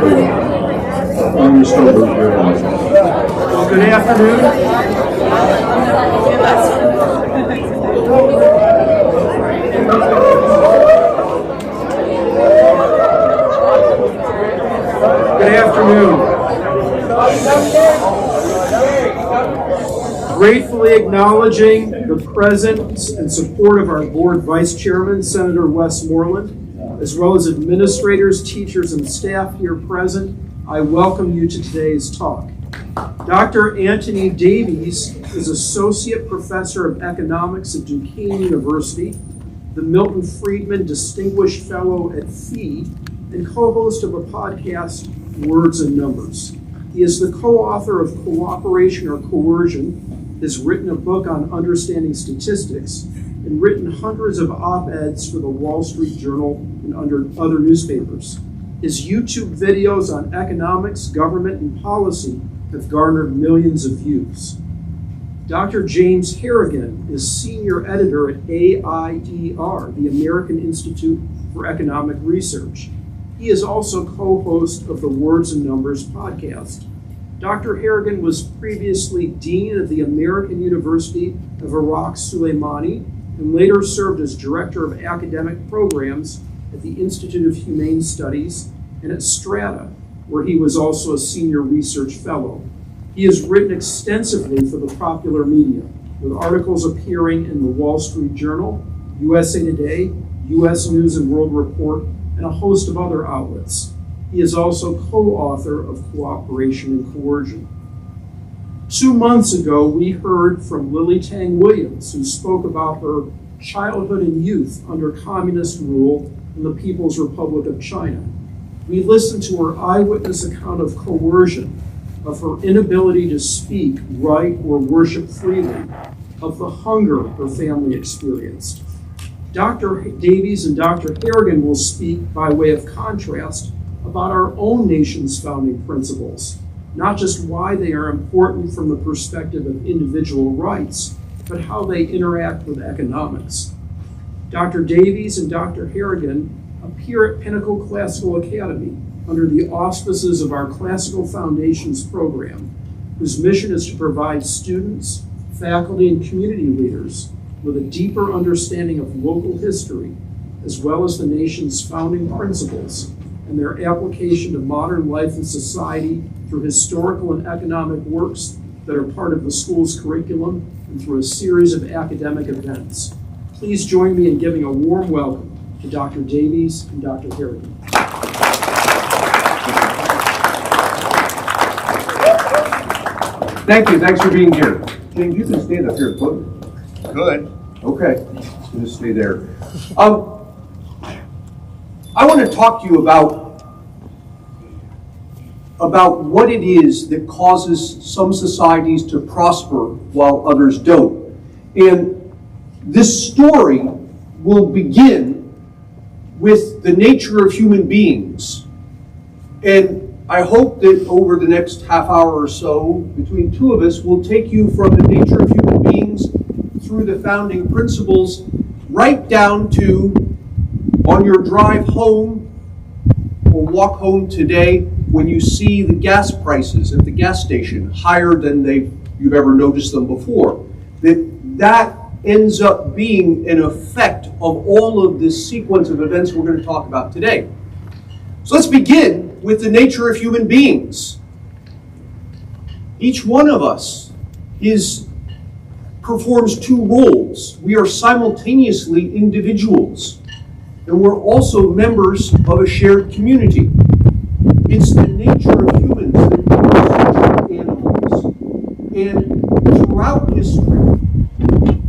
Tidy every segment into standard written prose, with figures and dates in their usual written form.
Good afternoon. Good afternoon. Gratefully acknowledging the presence and support of our board vice chairman, Senator Westmoreland, as well as administrators, teachers, and staff here present, I welcome you to today's talk. Dr. Antony Davies is Associate Professor of Economics at Duquesne University, the Milton Friedman Distinguished Fellow at FEE, and co-host of a podcast, Words and Numbers. He is the co-author of Cooperation or Coercion, has written a book on understanding statistics, and written hundreds of op-eds for the Wall Street Journal and other newspapers. His YouTube videos on economics, government, and policy have garnered millions of views. Dr. James Harrigan is Senior Editor at AIER, the American Institute for Economic Research. He is also co-host of the Words and Numbers podcast. Dr. Harrigan was previously Dean of the American University of Iraq Suleimani and later served as Director of Academic Programs at the Institute of Humane Studies and at Strata, where he was also a Senior Research Fellow. He has written extensively for the popular media, with articles appearing in the Wall Street Journal, USA Today, US News and World Report, and a host of other outlets. He is also co-author of Cooperation and Coercion. 2 months ago, we heard from Lily Tang Williams, who spoke about her childhood and youth under communist rule in the People's Republic of China. We listened to her eyewitness account of coercion, of her inability to speak, write, or worship freely, of the hunger her family experienced. Dr. Davies and Dr. Harrigan will speak by way of contrast about our own nation's founding principles, not just why they are important from the perspective of individual rights, but how they interact with economics. Dr. Davies and Dr. Harrigan appear at Pinnacle Classical Academy under the auspices of our Classical Foundations program, whose mission is to provide students, faculty, and community leaders with a deeper understanding of local history, as well as the nation's founding principles and their application to modern life and society through historical and economic works that are part of the school's curriculum and through a series of academic events. Please join me in giving a warm welcome to Dr. Davies and Dr. Harrigan. Thank you. Thanks for being here. James, you can stand up here and put me. Good. Okay. Just going to stay there. I want to talk to you about what it is that causes some societies to prosper while others don't. And this story will begin with the nature of human beings. And I hope that over the next half hour or so, between two of us, we'll take you from the nature of human beings through the founding principles right down to, on your drive home or walk home today, when you see the gas prices at the gas station higher than you've ever noticed them before, that ends up being an effect of all of this sequence of events we're going to talk about today. So let's begin with the nature of human beings. Each one of us performs two roles. We are simultaneously individuals, and we're also members of a shared community. It's the nature of humans that we are social animals. And throughout history,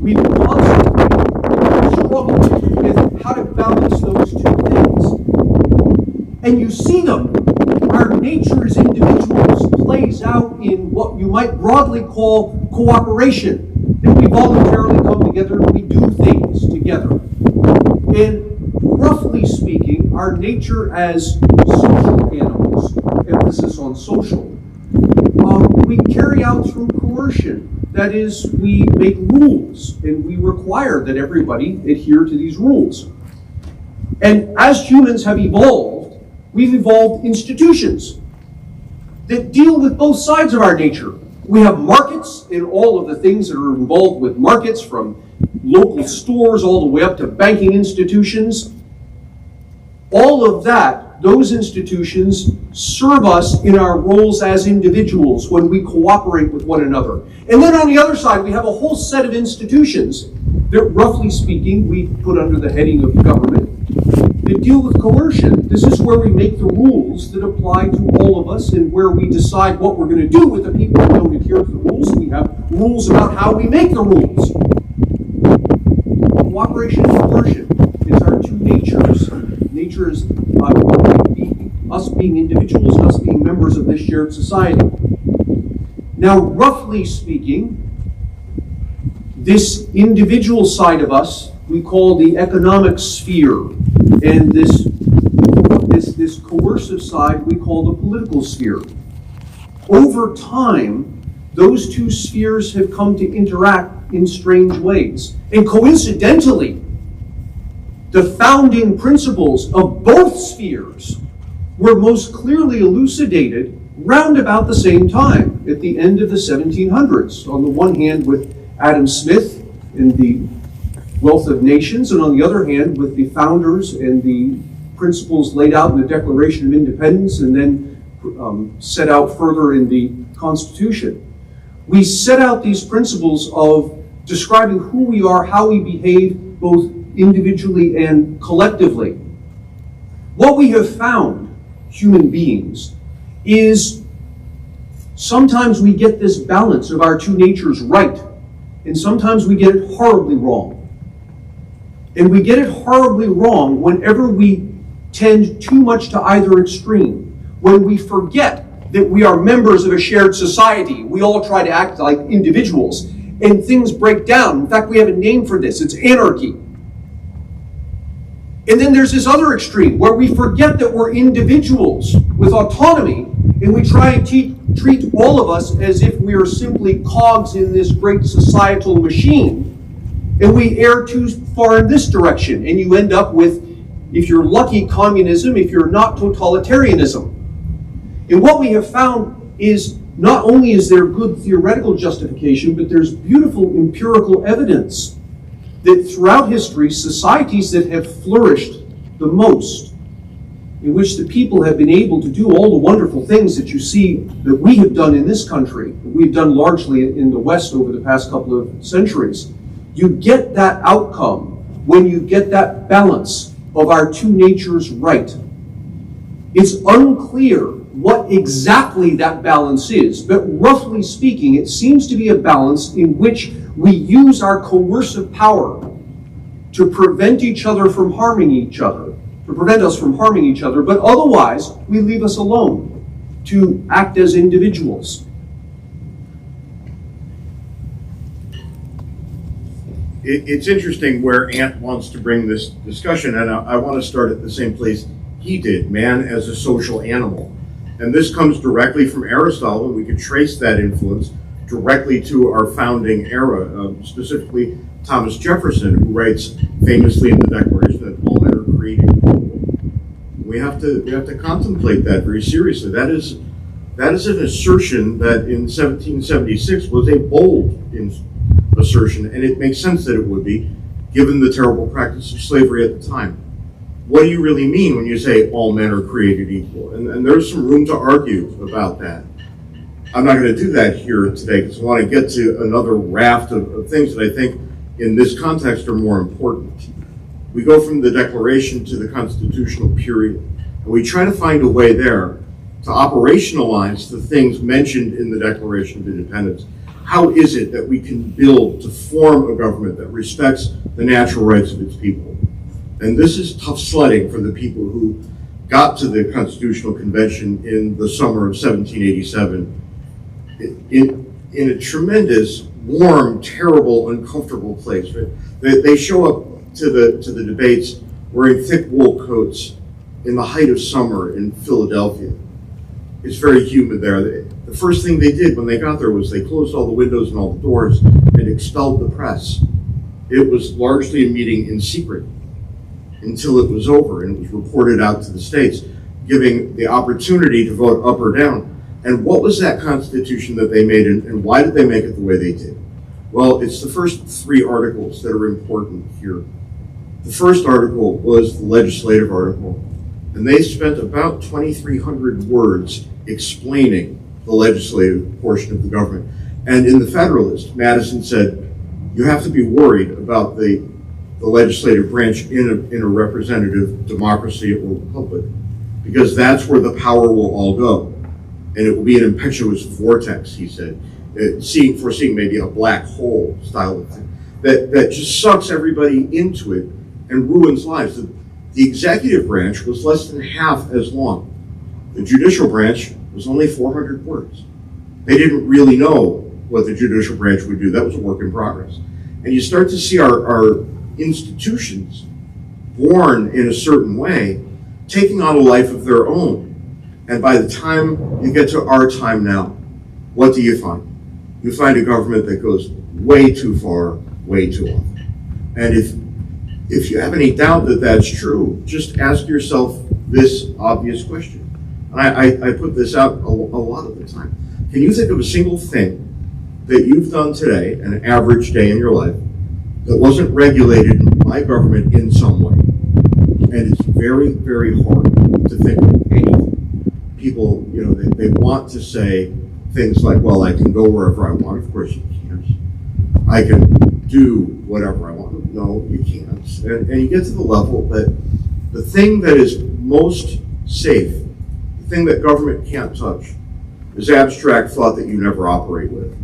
we've constantly struggled with how to balance those two things. And you see them. Our nature as individuals plays out in what you might broadly call cooperation. That we voluntarily come together and we do things together. And roughly speaking, our nature as social animals, emphasis on social, we carry out through coercion. That is, we make rules and we require that everybody adhere to these rules. And as humans have evolved, we've evolved institutions that deal with both sides of our nature. We have markets and all of the things that are involved with markets, from local stores all the way up to banking institutions. All of that, those institutions serve us in our roles as individuals when we cooperate with one another. And then on the other side, we have a whole set of institutions that, roughly speaking, we put under the heading of government, that deal with coercion. This is where we make the rules that apply to all of us and where we decide what we're going to do with the people who don't adhere to the rules. We have rules about how we make the rules. Cooperation and coercion is our two natures. Nature is us being individuals and us being members of this shared society. Now, roughly speaking, this individual side of us we call the economic sphere, and this coercive side we call the political sphere. Over time, those two spheres have come to interact in strange ways. And coincidentally, the founding principles of both spheres were most clearly elucidated round about the same time, at the end of the 1700s. On the one hand, with Adam Smith in the Wealth of Nations, and on the other hand, with the founders and the principles laid out in the Declaration of Independence and then set out further in the Constitution. We set out these principles of describing who we are, how we behave, both individually and collectively. What we have found, human beings, is sometimes we get this balance of our two natures right, and sometimes we get it horribly wrong. And we get it horribly wrong whenever we tend too much to either extreme. When we forget that we are members of a shared society, we all try to act like individuals, and things break down. In fact, we have a name for this. It's anarchy. And then there's this other extreme where we forget that we're individuals with autonomy, and we try and treat all of us as if we are simply cogs in this great societal machine. And we err too far in this direction, and you end up with, if you're lucky, communism, if you're not, totalitarianism. And what we have found is not only is there good theoretical justification, but there's beautiful empirical evidence that throughout history, societies that have flourished the most, in which the people have been able to do all the wonderful things that you see that we have done in this country, that we've done largely in the West over the past couple of centuries, you get that outcome when you get that balance of our two natures right. It's unclear what exactly that balance is, but roughly speaking, it seems to be a balance in which we use our coercive power to prevent each other from harming each other, to prevent us from harming each other, but otherwise we leave us alone to act as individuals. It's interesting where Ant wants to bring this discussion, and I want to start at the same place he did, man as a social animal. And this comes directly from Aristotle. We could trace that influence directly to our founding era, specifically Thomas Jefferson, who writes famously in the Declaration that all men are created equal. We have to contemplate that very seriously. That is an assertion that in 1776 was a bold assertion, and it makes sense that it would be, given the terrible practice of slavery at the time. What do you really mean when you say all men are created equal? And there's some room to argue about that. I'm not going to do that here today because I want to get to another raft of things that I think in this context are more important. We go from the Declaration to the constitutional period, and we try to find a way there to operationalize the things mentioned in the Declaration of Independence. How is it that we can build to form a government that respects the natural rights of its people? And this is tough sledding for the people who got to the Constitutional Convention in the summer of 1787 in a tremendous, warm, terrible, uncomfortable place. Right? They show up to the debates wearing thick wool coats in the height of summer in Philadelphia. It's very humid there. The first thing they did when they got there was they closed all the windows and all the doors and expelled the press. It was largely a meeting in secret until it was over and it was reported out to the states. giving the opportunity to vote up or down. And what was that Constitution that they made, and why did they make it the way they did? Well, it's the first three articles that are important here. The first article was the legislative article, and they spent about 2,300 words explaining the legislative portion of the government. And in the Federalist, Madison said, you have to be worried about the legislative branch in a representative democracy or republic, because that's where the power will all go. And it will be an impetuous vortex, he said, foreseeing maybe a black hole style of thing, that just sucks everybody into it and ruins lives. The executive branch was less than half as long. The judicial branch was only 400 words. They didn't really know what the judicial branch would do. That was a work in progress. And you start to see our institutions born in a certain way, taking on a life of their own. And by the time you get to our time now, what do you find? You find a government that goes way too far, way too often. And if you have any doubt that that's true, just ask yourself this obvious question. And I put this out a lot of the time. Can you think of a single thing that you've done today, an average day in your life, that wasn't regulated by government in some way? And it's very, very hard to think of anything. People, they want to say things like, well, I can go wherever I want. Of course you can't. I can do whatever I want. No, you can't. And you get to the level that the thing that is most safe, the thing that government can't touch, is abstract thought that you never operate with.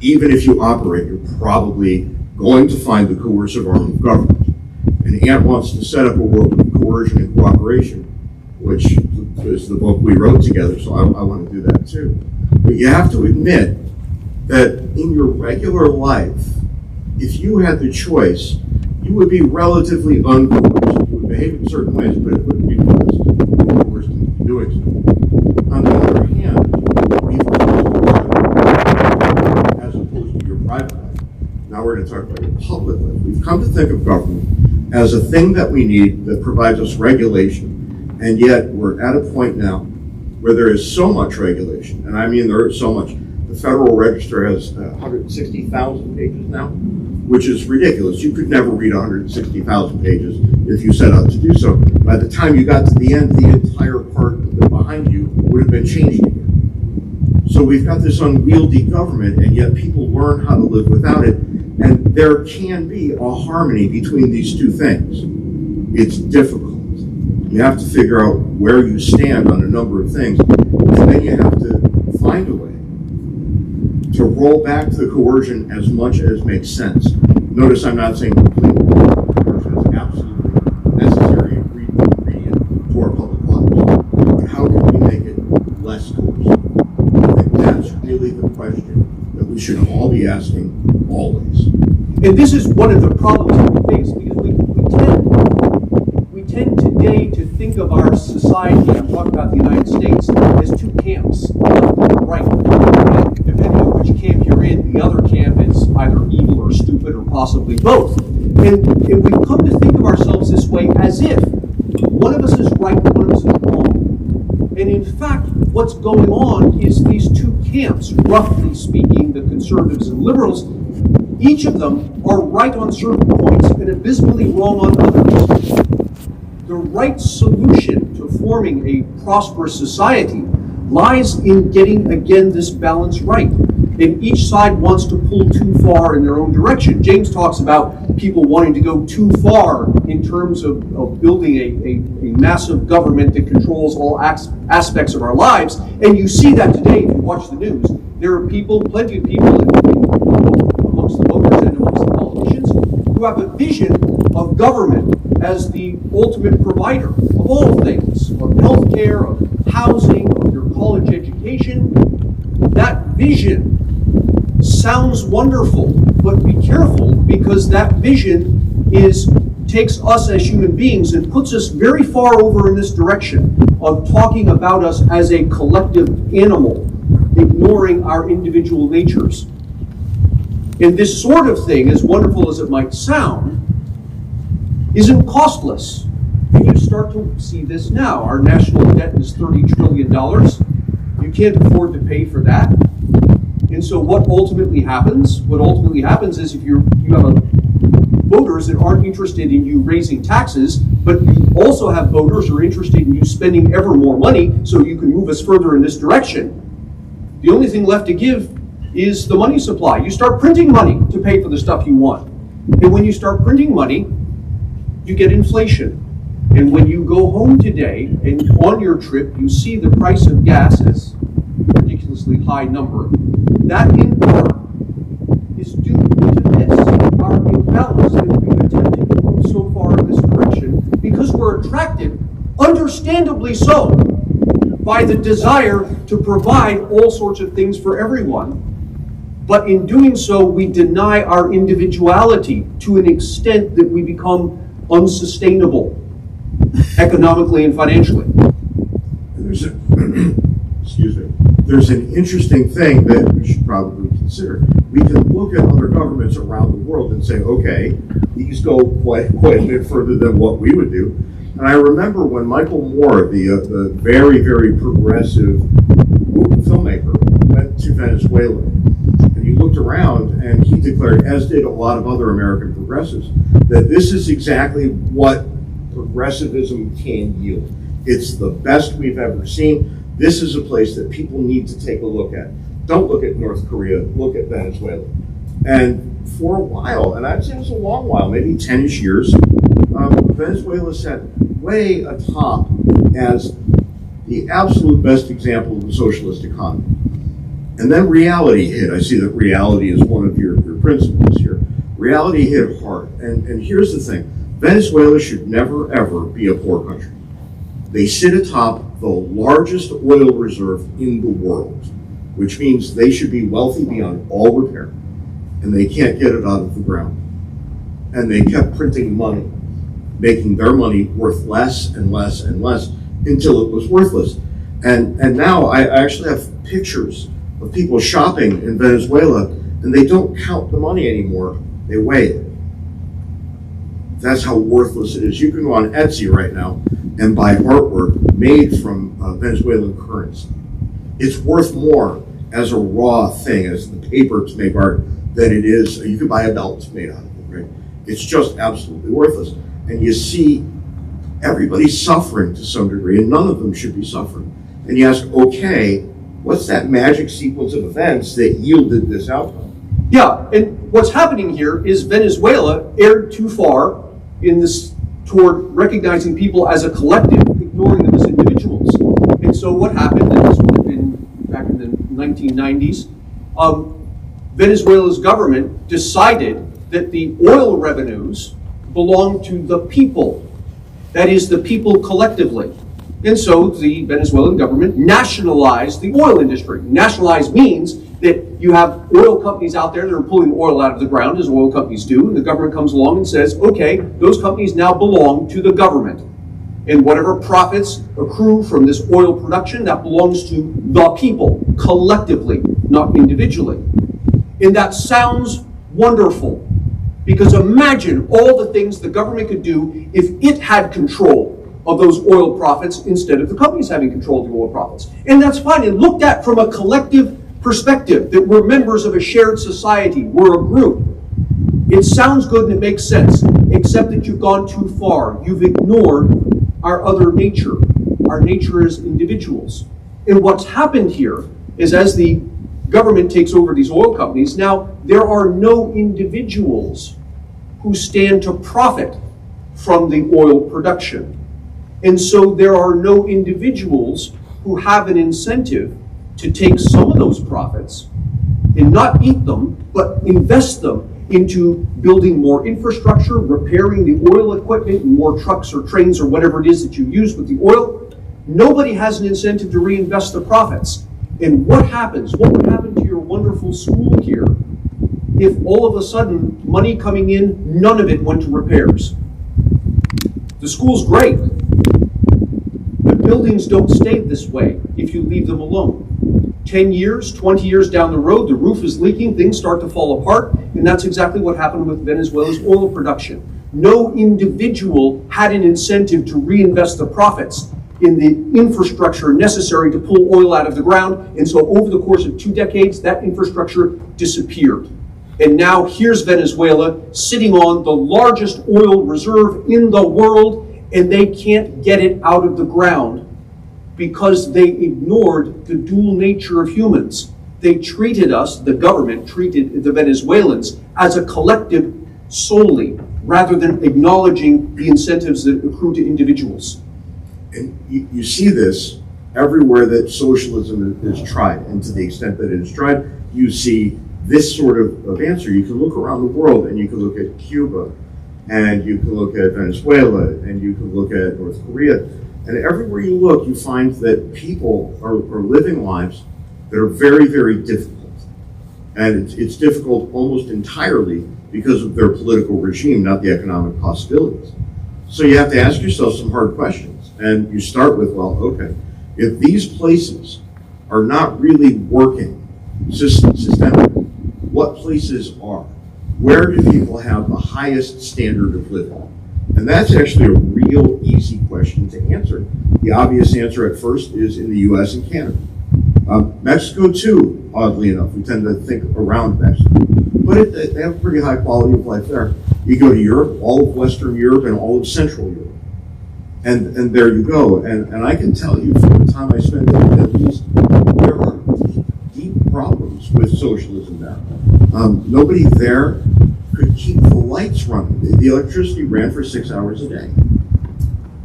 Even if you operate, you're probably going to find the coercive arm of government. And Ant wants to set up a world of coercion and cooperation, which is the book we wrote together, so I want to do that too. But you have to admit that in your regular life, if you had the choice, you would be relatively uncoerced. You would behave in certain ways, but it wouldn't be coerced into doing so. On the other hand, as opposed to your private life, now we're going to talk about your public life. We've come to think of government as a thing that we need that provides us regulation. And yet we're at a point now where there is so much regulation, and I mean there is so much. The Federal Register has 160,000 pages now, which is ridiculous. You could never read 160,000 pages if you set out to do so. By the time you got to the end, the entire part behind you would have been changed again. So we've got this unwieldy government, and yet people learn how to live without it, and there can be a harmony between these two things. It's difficult. You have to figure out where you stand on a number of things, and then you have to find a way to roll back the coercion as much as makes sense. Notice I'm not saying completely. Coercion is absolutely necessary ingredient to our public lives. But how can we make it less coercive? I think that's really the question that we should all be asking always. And this is one of the problems that we face, because we tend today to think of our society, I'm talking about the United States, as two camps, left and right. And depending on which camp you're in, the other camp is either evil or stupid or possibly both. And we've come to think of ourselves this way as if one of us is right and one of us is wrong. And in fact, what's going on is these two camps, roughly speaking, the conservatives and liberals, each of them are right on certain points and abysmally wrong on others. The right solution to forming a prosperous society lies in getting, again, this balance right. And each side wants to pull too far in their own direction. James talks about people wanting to go too far in terms of building a massive government that controls all aspects of our lives. And you see that today if you watch the news. There are people, plenty of people amongst the voters and amongst the politicians who have a vision of government as the ultimate provider of all things, of healthcare, of housing, of your college education. That vision sounds wonderful, but be careful, because that vision takes us as human beings and puts us very far over in this direction of talking about us as a collective animal, ignoring our individual natures. And this sort of thing, as wonderful as it might sound, isn't costless. And you start to see this now. Our national debt is $30 trillion. You can't afford to pay for that. And so what ultimately happens? What ultimately happens is if you have voters that aren't interested in you raising taxes, but you also have voters who are interested in you spending ever more money so you can move us further in this direction, the only thing left to give is the money supply. You start printing money to pay for the stuff you want. And when you start printing money, you get inflation. And when you go home today and on your trip, you see the price of gas as a ridiculously high number, that in part is due to this, our imbalance that we've attempted to move so far in this direction, because we're attracted, understandably so, by the desire to provide all sorts of things for everyone. But in doing so, we deny our individuality to an extent that we become unsustainable economically and financially. There's an interesting thing that we should probably consider. We can look at other governments around the world and say, okay, these go quite a bit further than what we would do. And I remember when Michael Moore, the very, very progressive filmmaker, went to Venezuela, and he looked around and he declared, as did a lot of other American progressives, that this is exactly what progressivism can yield. It's the best we've ever seen. This is a place that people need to take a look at. Don't look at North Korea, look at Venezuela. And for a while, and I'd say it was a long while, maybe 10-ish years, Venezuela sat way atop as the absolute best example of a socialist economy. And then reality hit. I see that reality is one of your principles here. Reality hit hard. And here's the thing. Venezuela should never, ever be a poor country. They sit atop the largest oil reserve in the world, which means they should be wealthy beyond all repair. And they can't get it out of the ground. And they kept printing money, making their money worth less and less and less until it was worthless. And now I actually have pictures of people shopping in Venezuela, and they don't count the money anymore, they weigh it. That's how worthless it is. You can go on Etsy right now and buy artwork made from Venezuelan currency. It's worth more as a raw thing, as the paper to make art, than it is, you could buy a belt made out of it, right? It's just absolutely worthless. And you see everybody's suffering to some degree, and none of them should be suffering. And you ask, okay, what's that magic sequence of events that yielded this outcome? Yeah, and what's happening here is Venezuela erred too far in this toward recognizing people as a collective, ignoring them as individuals. And so what happened, and this would have been back in the 1990s, Venezuela's government decided that the oil revenues belong to the people. That is, the people collectively. And so the Venezuelan government nationalized the oil industry. Nationalize means that you have oil companies out there that are pulling oil out of the ground, as oil companies do, and the government comes along and says, okay, those companies now belong to the government. And whatever profits accrue from this oil production, that belongs to the people, collectively, not individually. And that sounds wonderful, because imagine all the things the government could do if it had control of those oil profits instead of the companies having control of the oil profits. And that's fine, and looked at from a collective perspective, that we're members of a shared society, we're a group. It sounds good and it makes sense, except that you've gone too far. You've ignored our other nature, our nature as individuals. And what's happened here is, as the government takes over these oil companies, now there are no individuals who stand to profit from the oil production. And so there are no individuals who have an incentive to take some of those profits and not eat them, but invest them into building more infrastructure, repairing the oil equipment, more trucks or trains or whatever it is that you use with the oil. Nobody has an incentive to reinvest the profits. And what happens? What would happen to your wonderful school here if all of a sudden money coming in, none of it went to repairs? The school's great. The buildings don't stay this way if you leave them alone. 10 years, 20 years down the road, the roof is leaking, things start to fall apart, and that's exactly what happened with Venezuela's oil production. no individual had an incentive to reinvest the profits in the infrastructure necessary to pull oil out of the ground. And so over the course of 2 decades, that infrastructure disappeared. And now here's Venezuela sitting on the largest oil reserve in the world, and they can't get it out of the ground because they ignored the dual nature of humans. They treated us, the government treated the Venezuelans as a collective solely, rather than acknowledging the incentives that accrue to individuals. And you see this everywhere that socialism is tried, and to the extent that it is tried, you see this sort of answer. You can look around the world, and you can look at Cuba, and you can look at Venezuela, and you can look at North Korea, and everywhere you look, you find that people are living lives that are very, very difficult. And it's difficult almost entirely because of their political regime, not the economic possibilities. So you have to ask yourself some hard questions. And you start with, well, okay, if these places are not really working systemically, what places are? Where do people have the highest standard of living? And that's actually a real easy question to answer. The obvious answer at first is in the US and Canada. Mexico too, oddly enough. We tend to think around Mexico. But they have a pretty high quality of life there. You go to Europe, all of Western Europe and all of Central Europe. And there you go. And I can tell you from the time I spent in the Middle East, there are deep problems with socialism there. Nobody there could keep the lights running. The electricity ran for 6 hours a day.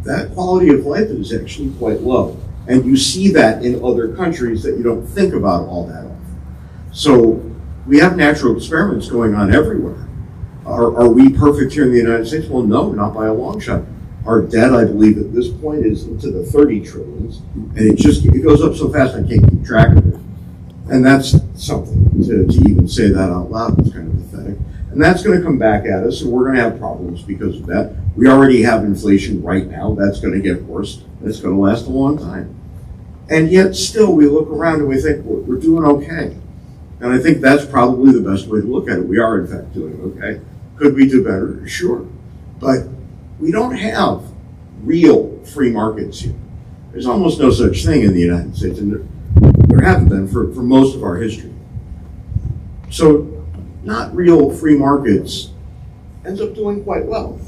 That quality of life is actually quite low. And you see that in other countries that you don't think about all that often. So we have natural experiments going on everywhere. Are we perfect here in the United States? Well, no, not by a long shot. Our debt, I believe, at this point is into the 30 trillions, and it goes up so fast I can't keep track of it. And that's something to even say that out loud. It's kind of pathetic. And that's going to come back at us, and we're going to have problems because of that. We already have inflation right now. That's going to get worse, and it's going to last a long time. And yet still we look around and we think we're doing okay. And I think that's probably the best way to look at it. We are in fact doing okay. Could we do better? Sure. But we don't have real free markets here. There's almost no such thing in the United States, and there haven't been for most of our history. So not real free markets ends up doing quite well.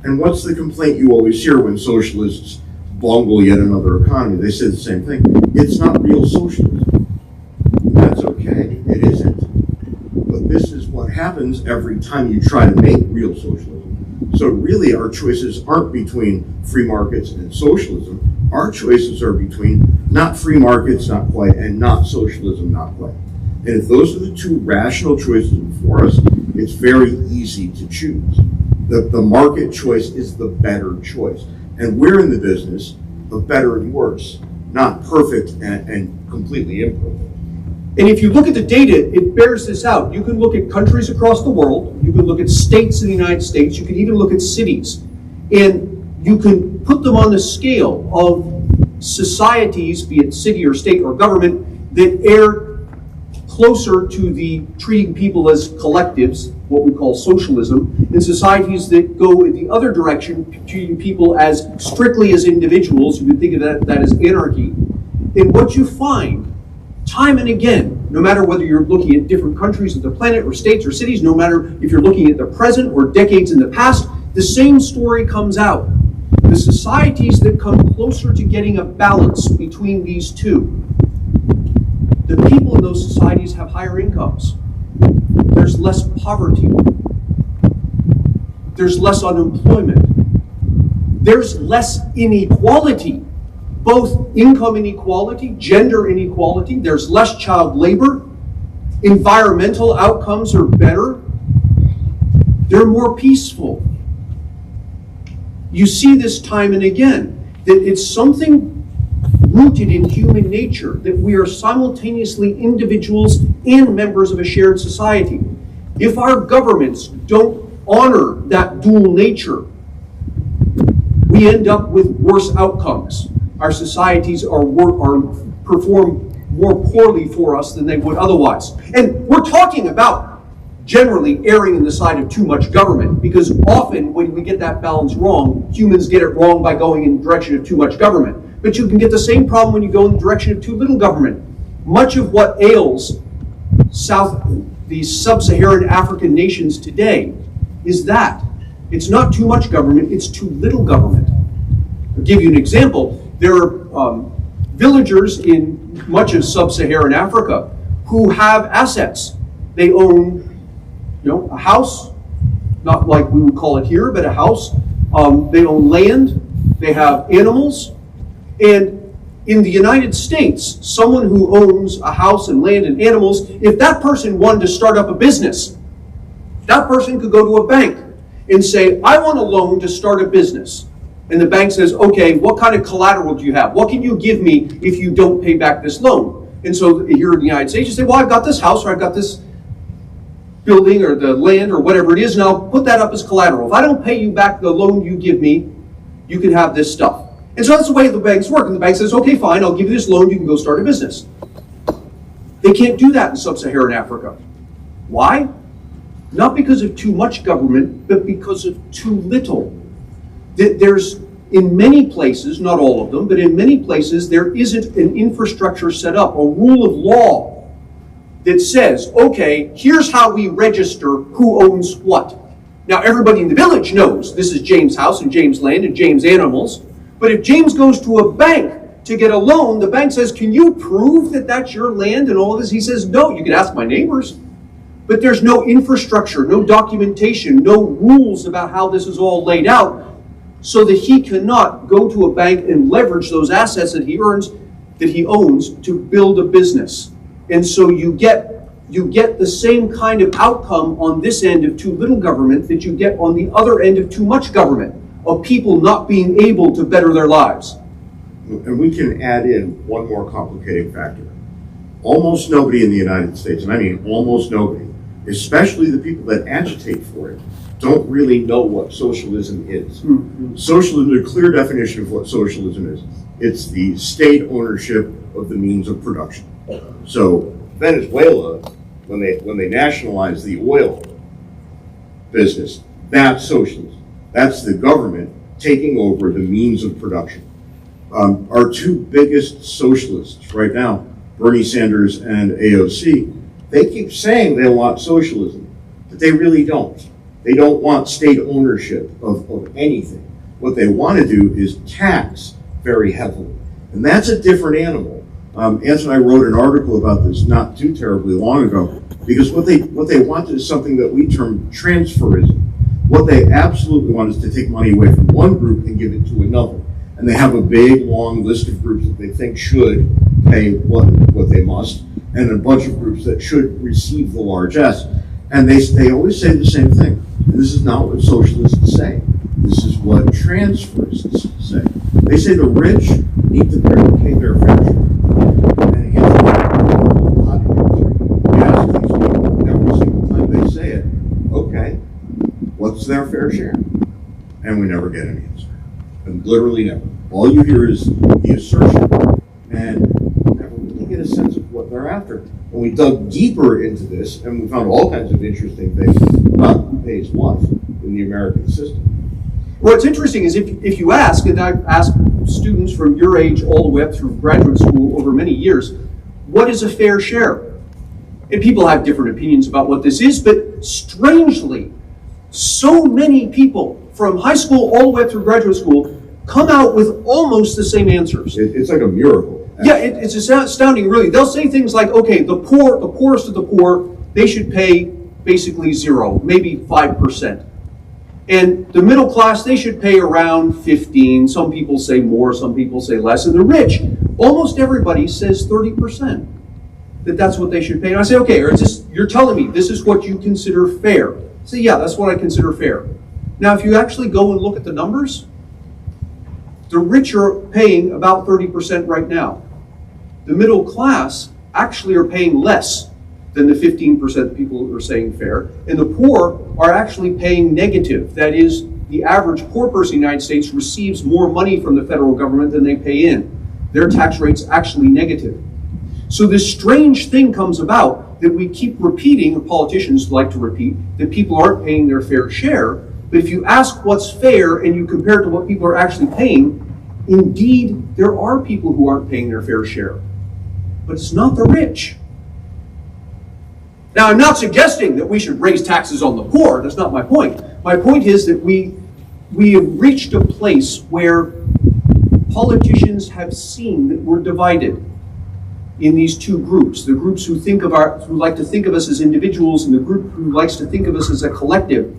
And what's the complaint you always hear when socialists bungle yet another economy? They say the same thing. It's not real socialism. And that's okay. It isn't. But this is what happens every time you try to make real socialism. So really our choices aren't between free markets and socialism. Our choices are between not free markets, not quite, and not socialism, not quite. And if those are the two rational choices before us, it's very easy to choose. The market choice is the better choice. And we're in the business of better and worse, not perfect and completely imperfect. And if you look at the data, it bears this out. You can look at countries across the world, you can look at states in the United States, you can even look at cities. And you can put them on the scale of societies, be it city or state or government, that err closer to the treating people as collectives, what we call socialism, and societies that go in the other direction, treating people as strictly as individuals. You could think of that as anarchy. And what you find time and again, no matter whether you're looking at different countries of the planet or states or cities, no matter if you're looking at the present or decades in the past, the same story comes out. The societies that come closer to getting a balance between these two, the people in those societies have higher incomes. There's less poverty. There's less unemployment. There's less inequality, both income inequality, gender inequality. There's less child labor. Environmental outcomes are better. They're more peaceful. You see this time and again, that it's something rooted in human nature, that we are simultaneously individuals and members of a shared society. If our governments don't honor that dual nature, we end up with worse outcomes. Our societies are perform more poorly for us than they would otherwise. And we're talking about generally erring in the side of too much government, because often when we get that balance wrong, humans get it wrong by going in the direction of too much government. But you can get the same problem when you go in the direction of too little government. Much of what ails these sub-Saharan African nations today is that. It's not too much government, it's too little government. I'll give you an example. There are villagers in much of sub-Saharan Africa who have assets. They own, a house, not like we would call it here, but a house. They own land, they have animals, and in the United States, someone who owns a house and land and animals, if that person wanted to start up a business, that person could go to a bank and say, I want a loan to start a business. And the bank says, okay, what kind of collateral do you have? What can you give me if you don't pay back this loan? And so here in the United States, you say, well, I've got this house, or I've got this building, or the land, or whatever it is, and I'll put that up as collateral. If I don't pay you back the loan you give me, you can have this stuff. And so that's the way the banks work. And the bank says, okay, fine, I'll give you this loan, you can go start a business. They can't do that in sub-Saharan Africa. Why? Not because of too much government, but because of too little. There's, in many places, not all of them, but in many places, there isn't an infrastructure set up, a rule of law that says, okay, here's how we register who owns what. Now, everybody in the village knows this is James' house and James' land and James' animals. But if James goes to a bank to get a loan, the bank says, can you prove that that's your land and all of this? He says, no, you can ask my neighbors. But there's no infrastructure, no documentation, no rules about how this is all laid out, so that he cannot go to a bank and leverage those assets that he owns to build a business. And so you get the same kind of outcome on this end of too little government that you get on the other end of too much government, of people not being able to better their lives. And we can add in one more complicating factor. Almost nobody in the United States, and I mean almost nobody, especially the people that agitate for it, don't really know what socialism is. Mm-hmm. Socialism, the clear definition of what socialism is, it's the state ownership of the means of production. So Venezuela, when they nationalized the oil business, that's socialism. That's the government taking over the means of production. Our two biggest socialists right now, Bernie Sanders and AOC, they keep saying they want socialism, but they really don't. They don't want state ownership of anything. What they want to do is tax very heavily. And that's a different animal. Antony and I wrote an article about this not too terribly long ago, because what they want is something that we term transferism. What they absolutely want is to take money away from one group and give it to another. And they have a big, long list of groups that they think should pay what they must, and a bunch of groups that should receive the largesse. And they always say the same thing. And this is not what socialists say. This is what transferists say. They say the rich need to pay their fair share. And here's you ask these people every single time they say it, okay, what's their fair share? And we never get an answer. And literally never. All you hear is the assertion, and we never really get a sense of what they're after. And we dug deeper into this, and we found all kinds of interesting things about who pays what in the American system. What's interesting is if you ask, and I've asked students from your age all the way up through graduate school over many years, what is a fair share? And people have different opinions about what this is, but strangely, so many people from high school all the way up through graduate school come out with almost the same answers. It's like a miracle. Yeah, it's astounding, really. They'll say things like, okay, the poorest of the poor, they should pay basically 0, maybe 5%. And the middle class, they should pay around 15. Some people say more, some people say less. And the rich, almost everybody says 30%, that's what they should pay. And I say, okay, you're telling me this is what you consider fair. I say, yeah, that's what I consider fair. Now, if you actually go and look at the numbers, the rich are paying about 30% right now. The middle class actually are paying less than the 15% people are saying fair. And the poor are actually paying negative. That is, the average poor person in the United States receives more money from the federal government than they pay in. Their tax rate's actually negative. So this strange thing comes about that we keep repeating, and politicians like to repeat, that people aren't paying their fair share. But if you ask what's fair and you compare it to what people are actually paying, indeed, there are people who aren't paying their fair share. But it's not the rich. Now, I'm not suggesting that we should raise taxes on the poor. That's not my point. My point is that we have reached a place where politicians have seen that we're divided in these two groups. The groups who like to think of us as individuals, and the group who likes to think of us as a collective.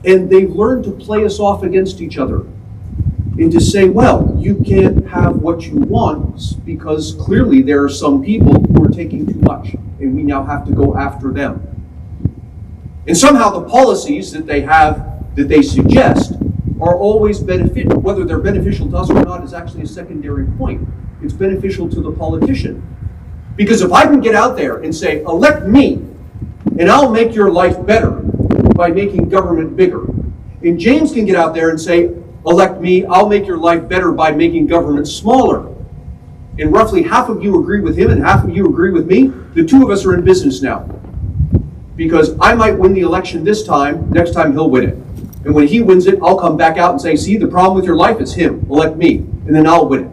And they've learned to play us off against each other. And to say, well, you can't have what you want because clearly there are some people who are taking too much, and we now have to go after them. And somehow the policies that they have, that they suggest, are always beneficial. Whether they're beneficial to us or not is actually a secondary point. It's beneficial to the politician. Because if I can get out there and say, elect me, and I'll make your life better by making government bigger. And James can get out there and say, elect me, I'll make your life better by making government smaller. And roughly half of you agree with him and half of you agree with me. The two of us are in business now. Because I might win the election this time, next time he'll win it. And when he wins it, I'll come back out and say, see, the problem with your life is him, elect me, and then I'll win it.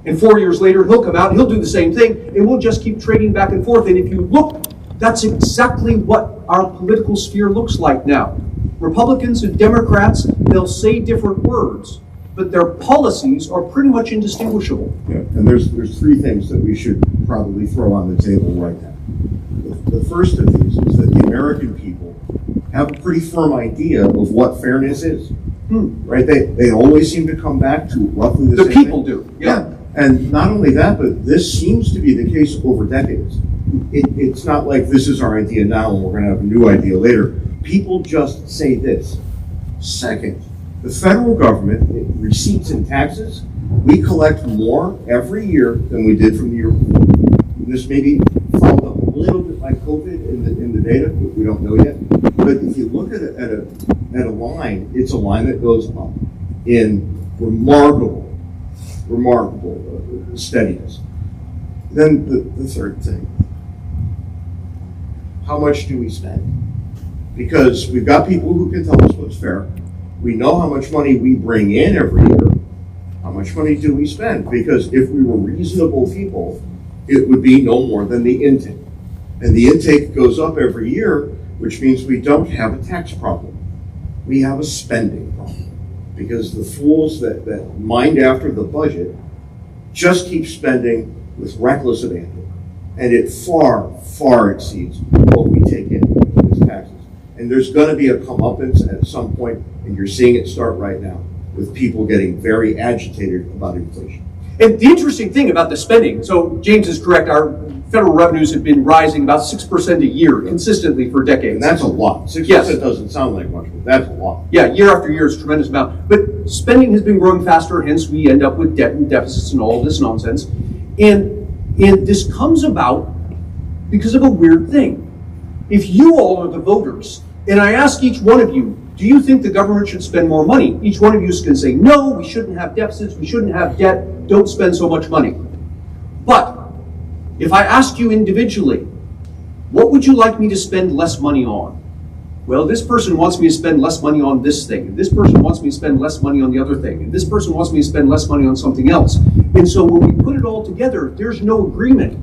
And 4 years later, he'll come out and he'll do the same thing, and we'll just keep trading back and forth. And if you look, that's exactly what our political sphere looks like now. Republicans and Democrats, they'll say different words, but their policies are pretty much indistinguishable. Yeah, and there's three things that we should probably throw on the table right now. The first of these is that the American people have a pretty firm idea of what fairness is. Right? They always seem to come back to roughly the same thing. The people do. Yeah. And not only that, but this seems to be the case over decades. It's not like this is our idea now and we're going to have a new idea later. People just say this. Second, the federal government, receipts and taxes, we collect more every year than we did from the year before. This may be followed up a little bit by COVID in the data, but we don't know yet. But if you look at a line, it's a line that goes up in remarkable steadiness. Then the third thing, how much do we spend? Because we've got people who can tell us what's fair. We know how much money we bring in every year. How much money do we spend? Because if we were reasonable people, it would be no more than the intake. And the intake goes up every year, which means we don't have a tax problem. We have a spending problem. Because the fools that mind after the budget just keep spending with reckless abandon. And it far, far exceeds what we take in as taxes. And there's going to be a comeuppance at some point, and you're seeing it start right now, with people getting very agitated about inflation. And the interesting thing about the spending, so James is correct, our federal revenues have been rising about 6% a year consistently for decades. And that's a lot. 6% Yes. doesn't sound like much, but that's a lot. Yeah, year after year is a tremendous amount. But spending has been growing faster, hence we end up with debt and deficits and all this nonsense. And this comes about because of a weird thing. If you all are the voters, and I ask each one of you, do you think the government should spend more money? Each one of you is going to say, no, we shouldn't have deficits, we shouldn't have debt, don't spend so much money. But if I ask you individually, what would you like me to spend less money on? Well, this person wants me to spend less money on this thing, and this person wants me to spend less money on the other thing, and this person wants me to spend less money on something else. And so when we put it all together, there's no agreement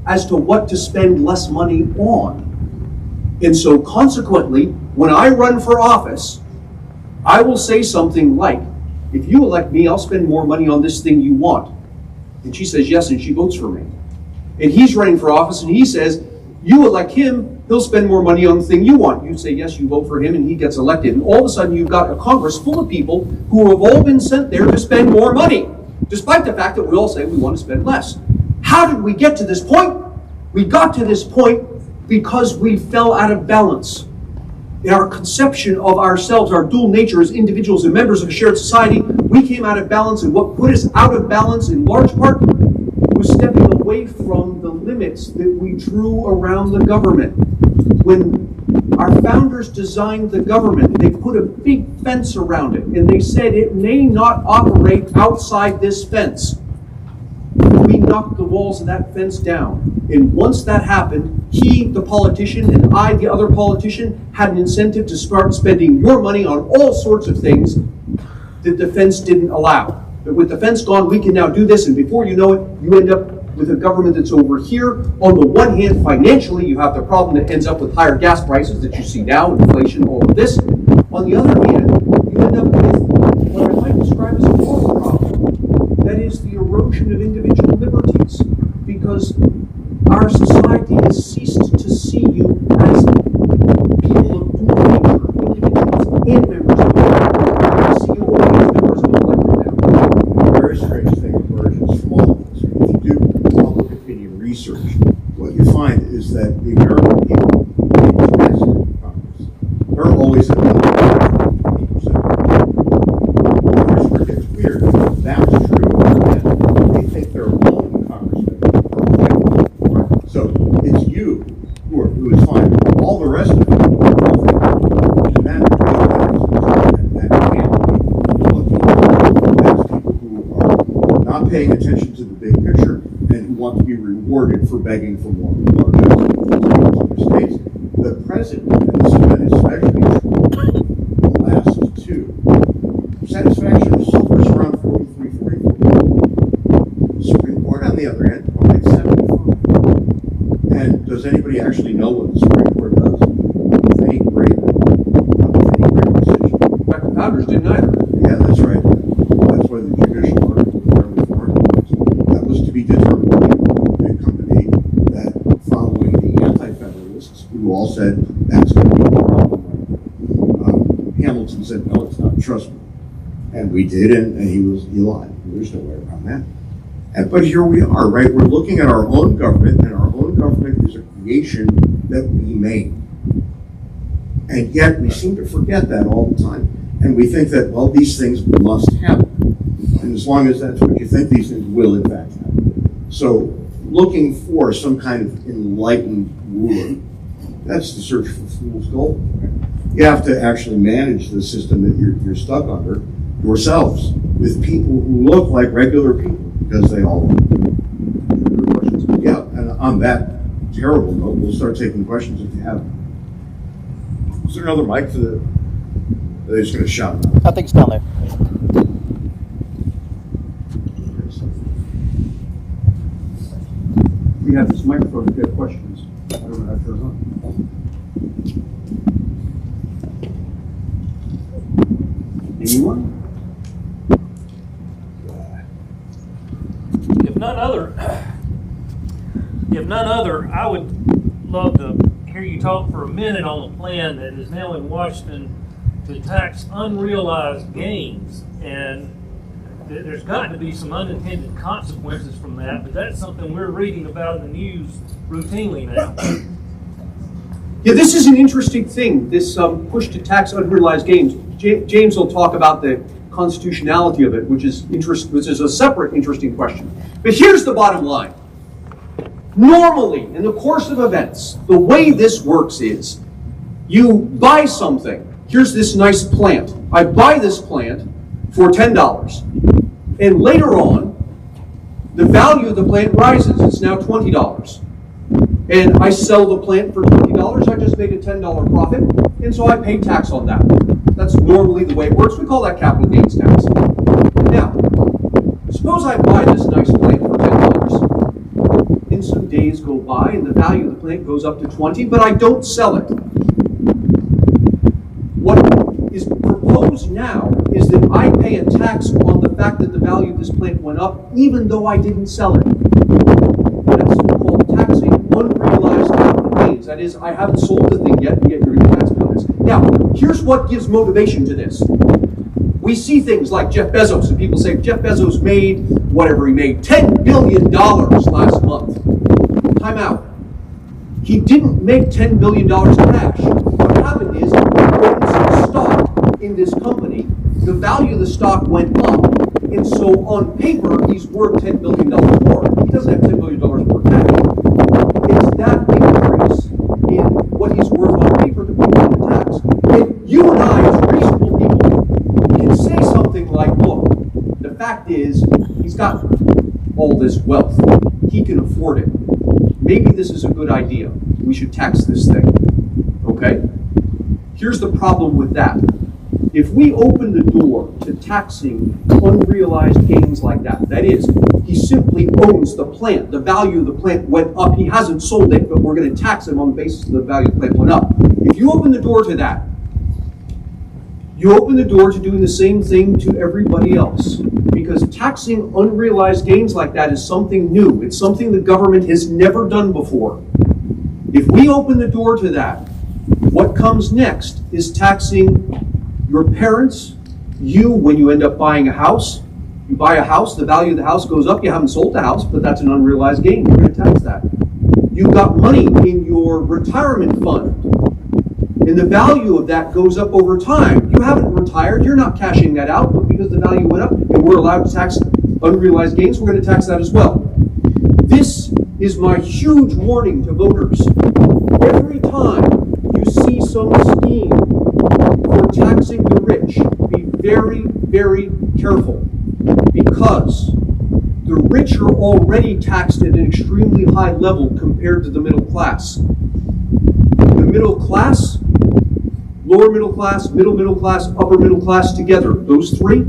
as to what to spend less money on. And so consequently, when I run for office, I will say something like, if you elect me, I'll spend more money on this thing you want. And she says yes, and she votes for me. And he's running for office, and he says, you elect him, he'll spend more money on the thing you want. You say yes, you vote for him, and he gets elected. And all of a sudden, you've got a Congress full of people who have all been sent there to spend more money, despite the fact that we all say we want to spend less. How did we get to this point? We got to this point because we fell out of balance. In our conception of ourselves, our dual nature as individuals and members of a shared society, we came out of balance, and what put us out of balance in large part was stepping away from the limits that we drew around the government. When our founders designed the government, they put a big fence around it, and they said it may not operate outside this fence. We knock the walls of that fence down. And once that happened, he, the politician, and I, the other politician, had an incentive to start spending your money on all sorts of things that the fence didn't allow. But with the fence gone, we can now do this, and before you know it, you end up with a government that's over here. On the one hand, financially, you have the problem that ends up with higher gas prices that you see now, inflation, all of this. On the other hand, you end up with what I might describe as a moral problem. That is the erosion of individual liberties, because our society has ceased to see you as people of due nature, individuals and members of the community. We see you only as members of the collective now. A very strange thing emerges from all of this. If you do public opinion research, what you find is that the American people detest Congress. They're always at the 20%. Here's where it gets weird. That's true, and they think their own congressmen are perfect. So it's you who is fine. All the rest of it are perfect. And that can't be looking. That's people who are not paying attention to the big picture and who want to be rewarded for begging for more states. The president, and this has been especially true the last two, satisfaction is hovers around 43, 44. The Supreme Court, on the other hand, like 75. And does anybody actually know what the Supreme Court does? With any great decision. In fact, the founders didn't either. Yeah, that's right. That's why the judicial articles were reformed. That was to be determined. It come to be that following the anti-federalists, who all said that's going to be a problem. Hamilton said, no, it's not. Trust me. And we did, and he lied. There's no way around that. But here we are, right? We're looking at our own government, and our own government is a creation that we made. And yet we seem to forget that all the time. And we think that, well, these things must happen. And as long as that's what you think, these things will in fact happen. So looking for some kind of enlightened ruler, that's the search for fool's gold. Right? You have to actually manage the system that you're stuck under yourselves with people who look like regular people, because they all are. Yeah, and on that terrible note, we'll start taking questions if you have them. Is there another mic for the... They're just going to shout them out. I think it's down there. We have this microphone if you have questions. I don't know how to turn it on. Anyone? If none other, I would love to hear you talk for a minute on the plan that is now in Washington to tax unrealized gains. And there's got to be some unintended consequences from that, but that's something we're reading about in the news routinely now. Yeah, this is an interesting thing, this push to tax unrealized gains. James will talk about the constitutionality of it, which is a separate interesting question. But here's the bottom line. Normally, in the course of events, the way this works is you buy something. Here's this nice plant. I buy this plant for $10. And later on, the value of the plant rises. It's now $20. And I sell the plant for $20. I just made a $10 profit. And so I pay tax on that. That's normally the way it works. We call that capital gains tax. Now, suppose I buy this nice plant for $10. And some days go by and the value of the plant goes up to $20, but I don't sell it. What is proposed now is that I pay a tax on the fact that the value of this plant went up, even though I didn't sell it. That's called taxing unrealized capital gains. That is, I haven't sold the thing yet, and yet you're going to tax me on this. Now, here's what gives motivation to this. We see things like Jeff Bezos, and people say Jeff Bezos made whatever he made, $10 billion last month. Time out. He didn't make $10 billion cash. What happened is, he owned some stock in this company. The value of the stock went up, and so on paper, he's worth $10 billion more. He doesn't have $10 billion more cash. It's that increase in what he's worth on paper to pay the tax. And you and I, as reasonable people, can say something like, look, the fact is, he's got all this wealth. he can afford it. Maybe this is a good idea. We should tax this thing. Okay? Here's the problem with that. If we open the door to taxing unrealized gains like that, that is, he simply owns the plant. The value of the plant went up. He hasn't sold it, but we're going to tax him on the basis of the value of the plant went up. If you open the door to that, you open the door to doing the same thing to everybody else. Because taxing unrealized gains like that is something new. It's something the government has never done before. If we open the door to that, what comes next is taxing your parents, you, when you end up buying a house. You buy a house, the value of the house goes up. You haven't sold the house, but that's an unrealized gain. You're going to tax that. You've got money in your retirement fund, and the value of that goes up over time. You haven't retired, you're not cashing that out, but because the value went up and we're allowed to tax unrealized gains, we're going to tax that as well. This is my huge warning to voters. Every time you see some scheme for taxing the rich, be very, very careful, because the rich are already taxed at an extremely high level compared to the middle class. The middle class, lower middle class, middle class, upper middle class together, those three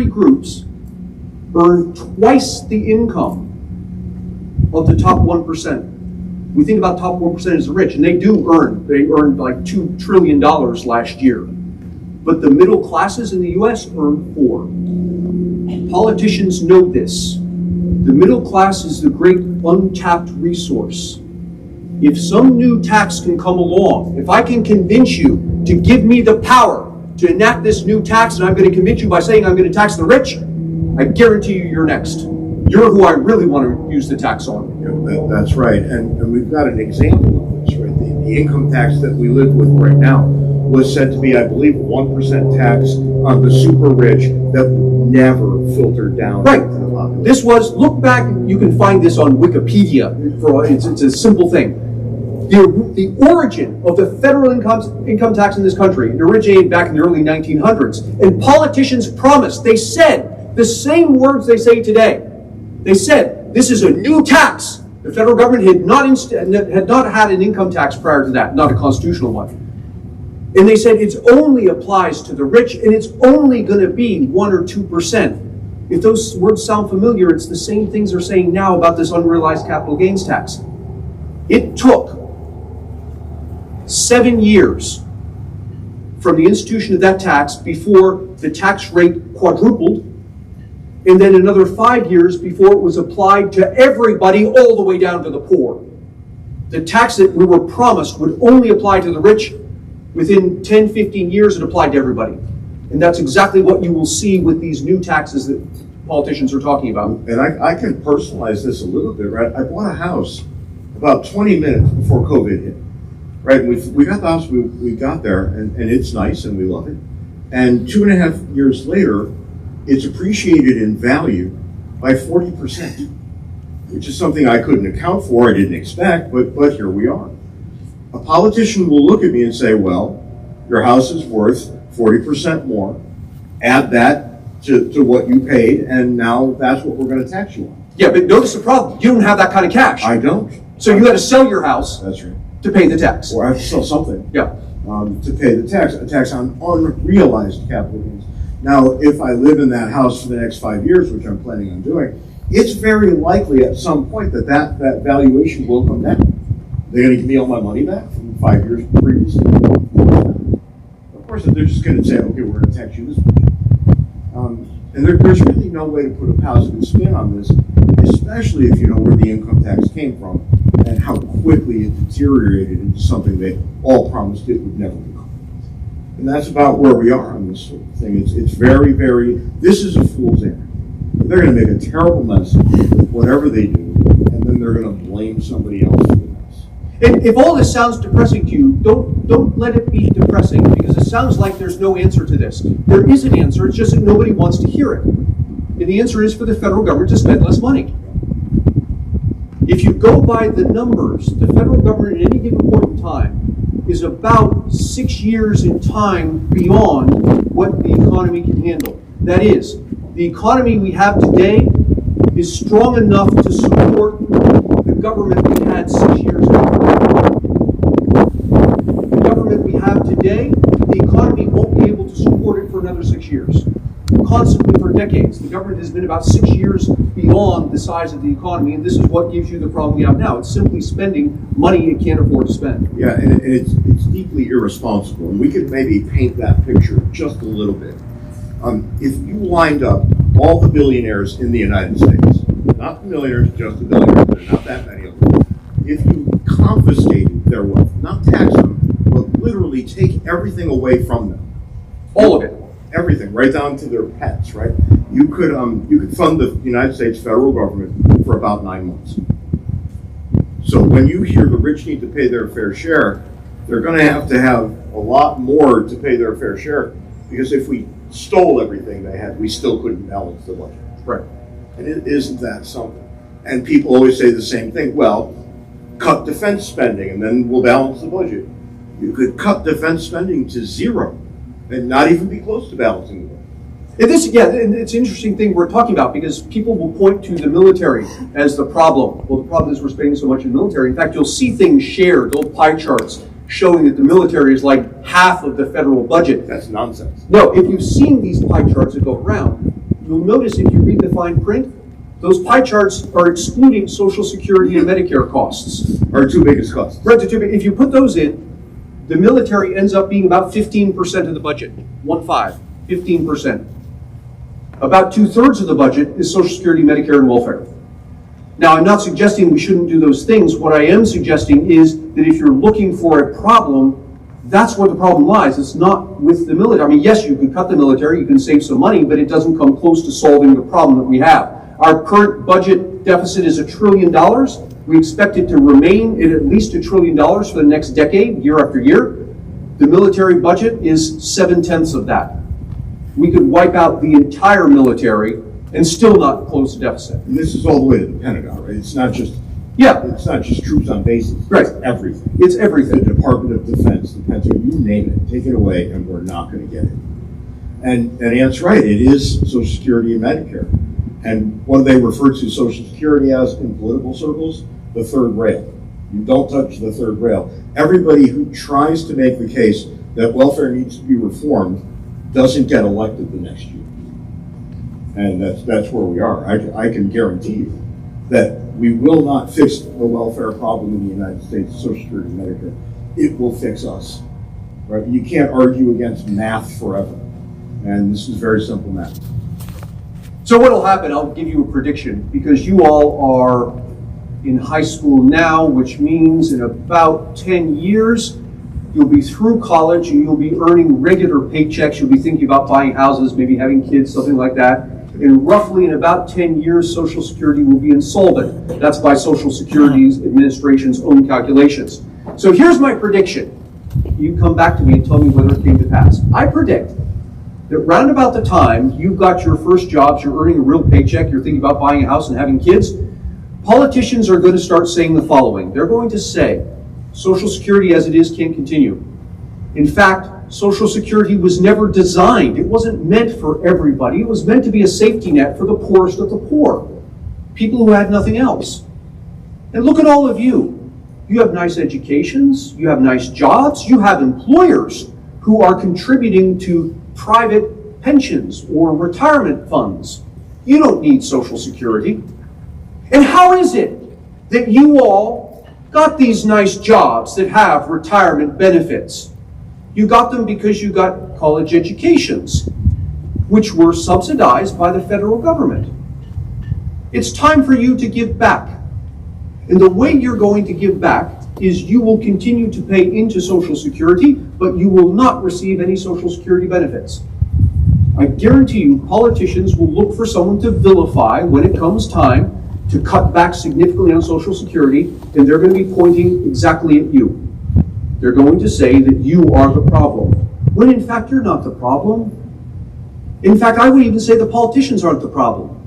groups earn twice the income of the top 1%. We think about top 1% as the rich, and they earned like $2 trillion last year. But the middle classes in the US earn 4. Politicians know this. The middle class is the great untapped resource. If some new tax can come along, if I can convince you to give me the power to enact this new tax, and I'm going to convince you by saying I'm going to tax the rich, I guarantee you're next. You're who I really want to use the tax on. Yeah, that's right. And we've got an example of this, right? The income tax that we live with right now was said to be, I believe, 1% tax on the super rich that never filtered down. Right. To the population. This was, look back, you can find this on Wikipedia. It's a simple thing. The origin of the federal income tax in this country, it originated back in the early 1900s. And politicians promised, they said the same words they say today. They said, this is a new tax. The federal government had not had an income tax prior to that, not a constitutional one. And they said it only applies to the rich, and it's only going to be 1 or 2%. If those words sound familiar, it's the same things they're saying now about this unrealized capital gains tax. It took 7 years from the institution of that tax before the tax rate quadrupled, and then another 5 years before it was applied to everybody all the way down to the poor. The tax that we were promised would only apply to the rich. Within 10, 15 years, it applied to everybody. And that's exactly what you will see with these new taxes that politicians are talking about. And I can personalize this a little bit, right? I bought a house about 20 minutes before COVID hit, right? We got the house, we got there, and it's nice, and we love it. And 2.5 years later, it's appreciated in value by 40%, which is something I couldn't account for, I didn't expect, but here we are. A politician will look at me and say, well, your house is worth 40% more, add that to what you paid, and now that's what we're going to tax you on. Yeah, but notice the problem. You don't have that kind of cash. I don't. So you got to sell your house That's right. to pay the tax. Or I have to sell something. Yeah. To pay the tax, a tax on unrealized capital gains. Now, if I live in that house for the next 5 years, which I'm planning on doing, it's very likely at some point that valuation will come down. They're going to give me all my money back from 5 years previously. Of course, they're just going to say, okay, we're going to tax you this much. And there's really no way to put a positive spin on this, especially if you know where the income tax came from and how quickly it deteriorated into something they all promised it would never become. And that's about where we are on this sort of thing. It's very, very, this is a fool's errand. They're going to make a terrible mess with whatever they do, and then they're going to blame somebody else for the mess. And if all this sounds depressing to you, don't let it be depressing, because it sounds like there's no answer to this. There is an answer, it's just that nobody wants to hear it. And the answer is for the federal government to spend less money. If you go by the numbers, the federal government at any given point in time is about 6 years in time beyond what the economy can handle. That is, the economy we have today is strong enough to support the government we had 6 years ago. The government we have today, the economy won't be able to support it for another 6 years. Constantly for decades. The government has been about 6 years beyond the size of the economy, and this is what gives you the problem we have now. It's simply spending money it can't afford to spend. Yeah, and it's deeply irresponsible, and we could maybe paint that picture just a little bit. If you lined up all the billionaires in the United States, not the millionaires, just the billionaires, there are not that many of them, if you confiscated their wealth, not tax them, but literally take everything away from them. All of it. Everything, right down to their pets, right? You could fund the United States federal government for about 9 months. So when you hear the rich need to pay their fair share, they're going to have a lot more to pay their fair share, because if we stole everything they had, we still couldn't balance the budget. Right. And isn't that something? And people always say the same thing. Well, cut defense spending and then we'll balance the budget. You could cut defense spending to zero and not even be close to balancing the budget. And it's an interesting thing we're talking about, because people will point to the military as the problem. Well, the problem is we're spending so much in the military. In fact, you'll see things shared, old pie charts, showing that the military is like half of the federal budget. That's nonsense. No, if you've seen these pie charts that go around, you'll notice if you read the fine print, those pie charts are excluding Social Security and Medicare costs. Our two biggest costs. Right, if you put those in, the military ends up being about 15% of the budget. 15%. About 2/3 of the budget is Social Security, Medicare, and welfare. Now, I'm not suggesting we shouldn't do those things. What I am suggesting is that if you're looking for a problem, that's where the problem lies. It's not with the military. I mean, yes, you could cut the military, you can save some money, but it doesn't come close to solving the problem that we have. Our current budget deficit is $1 trillion. We expect it to remain at least $1 trillion for the next decade, year after year. The military budget is 7/10 of that. We could wipe out the entire military and still not close the deficit. And this is all the way to the Pentagon, right? It's not just troops on bases. Right. It's everything. It's everything. The Department of Defense, the Pentagon, you name it, take it away, and we're not going to get it. And Ant's right, it is Social Security and Medicare. And what do they refer to Social Security as in political circles? The third rail. You don't touch the third rail. Everybody who tries to make the case that welfare needs to be reformed doesn't get elected the next year. And that's where we are. I can guarantee you that we will not fix the welfare problem in the United States, Social Security and Medicare. It will fix us. Right? You can't argue against math forever. And this is very simple math. So what will happen, I'll give you a prediction, because you all are in high school now, which means in about 10 years, you'll be through college and you'll be earning regular paychecks. You'll be thinking about buying houses, maybe having kids, something like that. And roughly in about 10 years, Social Security will be insolvent. That's by Social Security's administration's own calculations. So here's my prediction. You come back to me and tell me whether it came to pass. I predict that round about the time you've got your first jobs, you're earning a real paycheck, you're thinking about buying a house and having kids, politicians are going to start saying the following. They're going to say, Social Security as it is can't continue. In fact, Social Security was never designed. It wasn't meant for everybody. It was meant to be a safety net for the poorest of the poor, people who had nothing else. And look at all of you. You have nice educations, you have nice jobs, you have employers who are contributing to private pensions or retirement funds. You don't need Social Security. And how is it that you all got these nice jobs that have retirement benefits? You got them because you got college educations, which were subsidized by the federal government. It's time for you to give back. And the way you're going to give back is you will continue to pay into Social Security, but you will not receive any Social Security benefits. I guarantee you politicians will look for someone to vilify when it comes time to cut back significantly on Social Security, and they're going to be pointing exactly at you. They're going to say that you are the problem, when in fact you're not the problem. In fact, I would even say the politicians aren't the problem.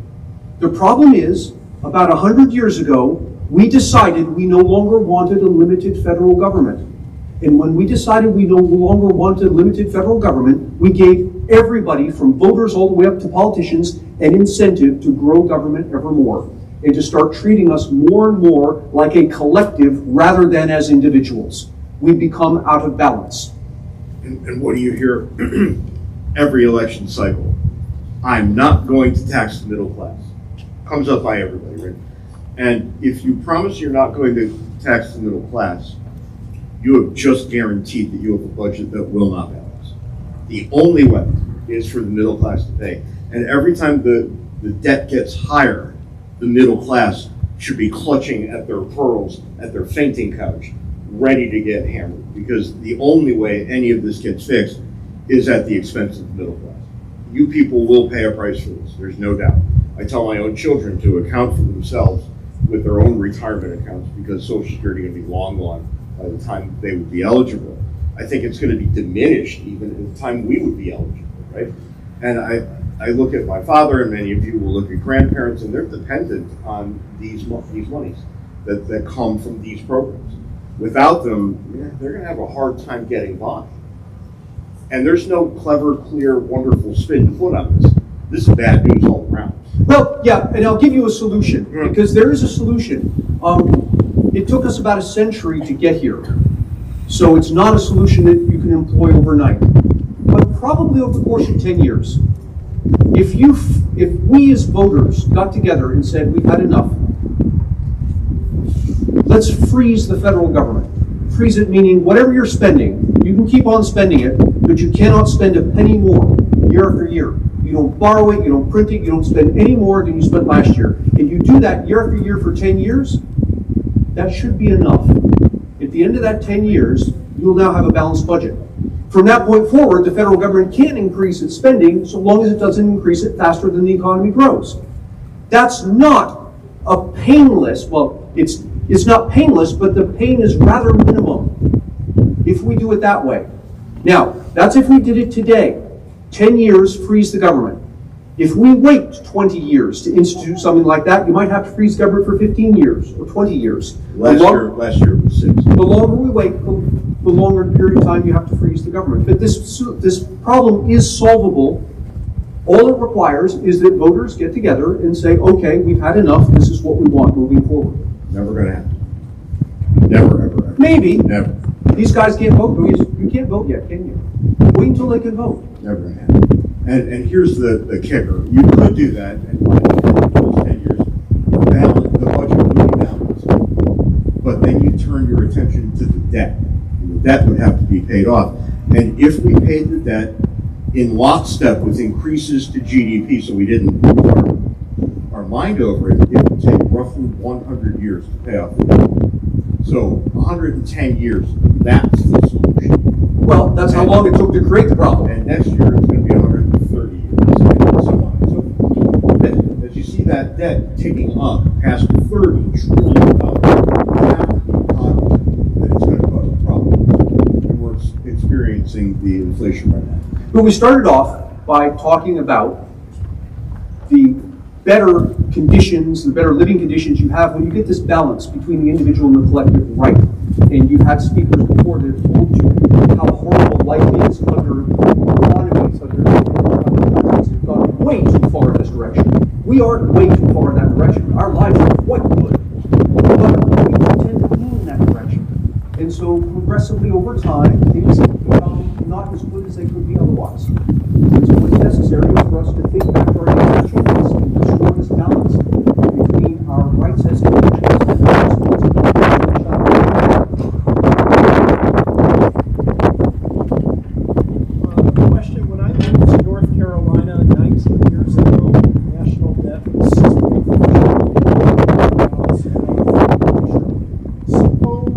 The problem is, about 100 years ago, we decided we no longer wanted a limited federal government. And when we decided we no longer wanted a limited federal government, we gave everybody, from voters all the way up to politicians, an incentive to grow government ever more and to start treating us more and more like a collective rather than as individuals. We become out of balance. And what do you hear every election cycle? I'm not going to tax the middle class. Comes up by everybody, right? And if you promise you're not going to tax the middle class, you have just guaranteed that you have a budget that will not balance. The only way is for the middle class to pay. And every time the debt gets higher, the middle class should be clutching at their pearls, at their fainting couch, ready to get hammered. Because the only way any of this gets fixed is at the expense of the middle class. You people will pay a price for this, there's no doubt. I tell my own children to account for themselves with their own retirement accounts because Social Security is going to be long gone by the time they would be eligible. I think it's going to be diminished even at the time we would be eligible, right? And I look at my father, and many of you will look at grandparents, and they're dependent on these monies that come from these programs. Without them, they're going to have a hard time getting by. And there's no clever, clear, wonderful spin to put on this. This is bad news all around. Well, yeah, and I'll give you a solution, because there is a solution. It took us about a century to get here, so it's not a solution that you can employ overnight. But probably over the course of 10 years, if we as voters got together and said, we've had enough, let's freeze the federal government. Freeze it meaning whatever you're spending, you can keep on spending it, but you cannot spend a penny more year after year. You don't borrow it, you don't print it, you don't spend any more than you spent last year. If you do that year after year for 10 years, that should be enough. At the end of that 10 years, you'll now have a balanced budget. From that point forward, the federal government can increase its spending so long as it doesn't increase it faster than the economy grows. That's not a painless, well, it's not painless, but the pain is rather minimum if we do it that way. Now, that's if we did it today. 10 years, freeze the government. If we wait 20 years to institute something like that, you might have to freeze government for 15 years or 20 years. Last year was 6. The longer we wait, the longer period of time you have to freeze the government. But this problem is solvable. All it requires is that voters get together and say, okay, we've had enough, this is what we want moving forward. Never going to happen. Never, ever, ever. Maybe. Never. These guys can't vote. You can't vote yet, can you? Wait until they can vote. Never going to happen. And here's the kicker. You could do that, and by the end of those 10 years, the budget would be balanced. But then you turn your attention to the debt. And the debt would have to be paid off. And if we paid the debt in lockstep with increases to GDP, so we didn't lose our mind over it, it would take roughly 100 years to pay off the debt. So 110 years, that's the solution. Well, that's how long it took to create the problem. And next year it's going to be 130 years, and so on and so forth. As you see that debt ticking up past $30 trillion, you have to be cognizant that it's going to cause a problem. And we're experiencing the inflation right now. But we started off by talking about the better conditions, the better living conditions you have when you get this balance between the individual and the collective right. And you've had speakers before that have told you how horrible life is under economies, under countries have gone way too far in this direction. We aren't way too far in that direction. Our lives are quite good, but we tend to lean in that direction. And so progressively over time, things become not as good as they could be otherwise. And so what's necessary is for us to think back to our constitutions and restore this balance between our rights as individuals and our responsibilities. Question, when I moved to North Carolina 19 years ago, national debt was suppose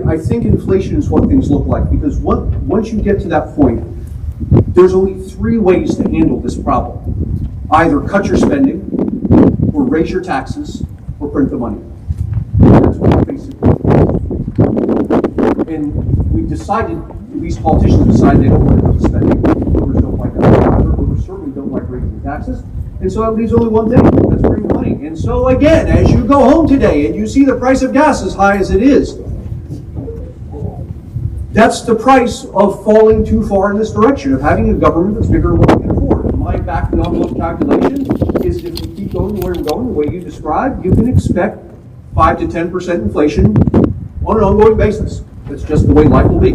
I think inflation is what things look like, because once you get to that point, there's only 3 ways to handle this problem. Either cut your spending, or raise your taxes, or print the money. That's what basically. And we've decided, at least politicians decided, they don't want to in taxes. And so that leaves only one thing, that's bring money. And so again, as you go home today and you see the price of gas as high as it is, that's the price of falling too far in this direction, of having a government that's bigger than what we can afford. My back of the envelope calculation is if we keep going where we're going, the way you described, you can expect 5 to 10% inflation on an ongoing basis. That's just the way life will be.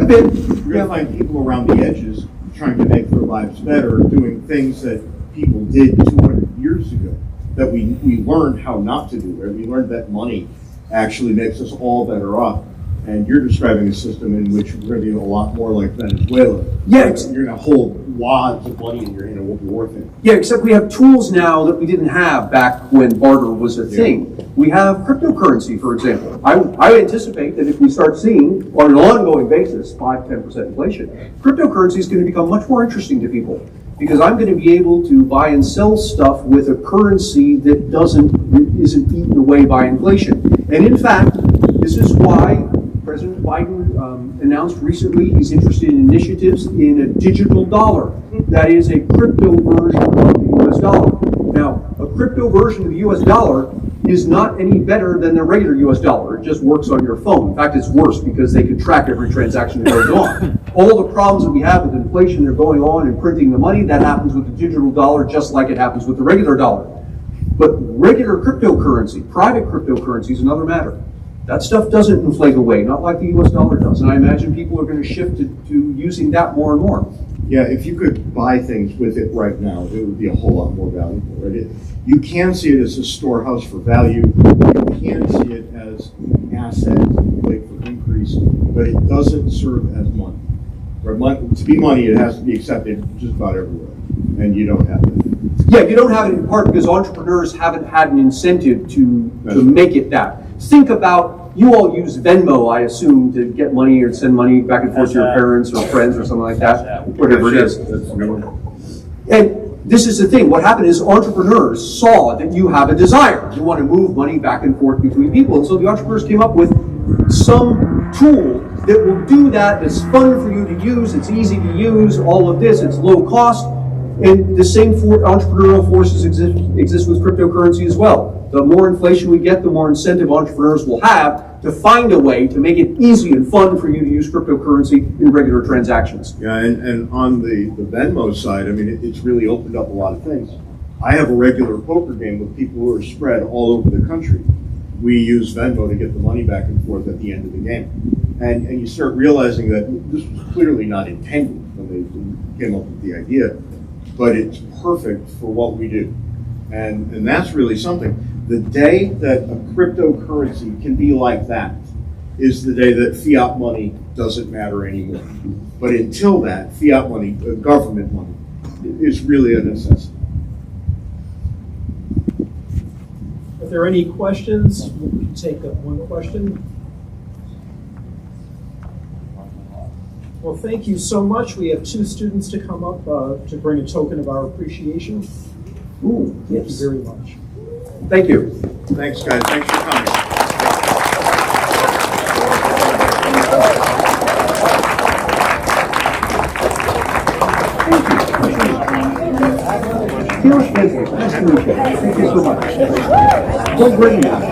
A bit. You're going to find people around the edges trying to make their lives better, doing things that people did 200 years ago, that we learned how not to do. Right? We learned that money actually makes us all better off. And you're describing a system in which we're going to be a lot more like Venezuela. Yeah, you're going to hold wads of money in your hand and won't be worth it. Yeah, except we have tools now that we didn't have back when barter was a thing. We have cryptocurrency, for example. I anticipate that if we start seeing, on an ongoing basis, 5-10% inflation, cryptocurrency is going to become much more interesting to people, because I'm going to be able to buy and sell stuff with a currency that isn't eaten away by inflation. And in fact, this is why President Biden announced recently he's interested in initiatives in a digital dollar. That is a crypto version of the US dollar. Now, a crypto version of the US dollar is not any better than the regular US dollar. It just works on your phone. In fact, it's worse because they can track every transaction that goes on. All the problems that we have with inflation are going on and printing the money. That happens with the digital dollar just like it happens with the regular dollar. But regular cryptocurrency, private cryptocurrency, is another matter. That stuff doesn't inflate away, not like the US dollar does. And I imagine people are going to shift to using that more and more. Yeah, if you could buy things with it right now, it would be a whole lot more valuable, right? You can see it as a storehouse for value. You can see it as an asset like for increase, but it doesn't serve as money. Right? To be money, it has to be accepted just about everywhere, and you don't have it. Yeah, you don't have it in part because entrepreneurs haven't had an incentive to make it that. Think about, you all use Venmo, I assume, to get money or send money back and forth to your parents or friends or something like that, whatever it is. And this is the thing, what happened is entrepreneurs saw that you have a desire. You want to move money back and forth between people. And so the entrepreneurs came up with some tool that will do that, that's fun for you to use, it's easy to use, all of this, it's low cost. And the same entrepreneurial forces exist with cryptocurrency as well. The more inflation we get, the more incentive entrepreneurs will have to find a way to make it easy and fun for you to use cryptocurrency in regular transactions. Yeah, and on the Venmo side, I mean, it's really opened up a lot of things. I have a regular poker game with people who are spread all over the country. We use Venmo to get the money back and forth at the end of the game. And you start realizing that this was clearly not intended when they came up with the idea, but it's perfect for what we do. And that's really something. The day that a cryptocurrency can be like that is the day that fiat money doesn't matter anymore. But until that, fiat money, government money, is really a necessity. If there are any questions, we can take up one question. Well, thank you so much. We have 2 students to come up to bring a token of our appreciation. Ooh, Thank you very much. Thank you. Thanks, guys. Thanks for coming. Thank you so much. Don't bring me out.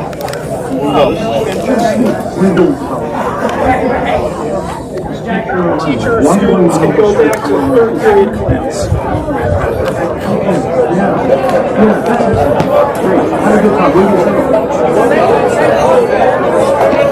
Teachers, students can go back to a 3rd period class. Great. Have a good time.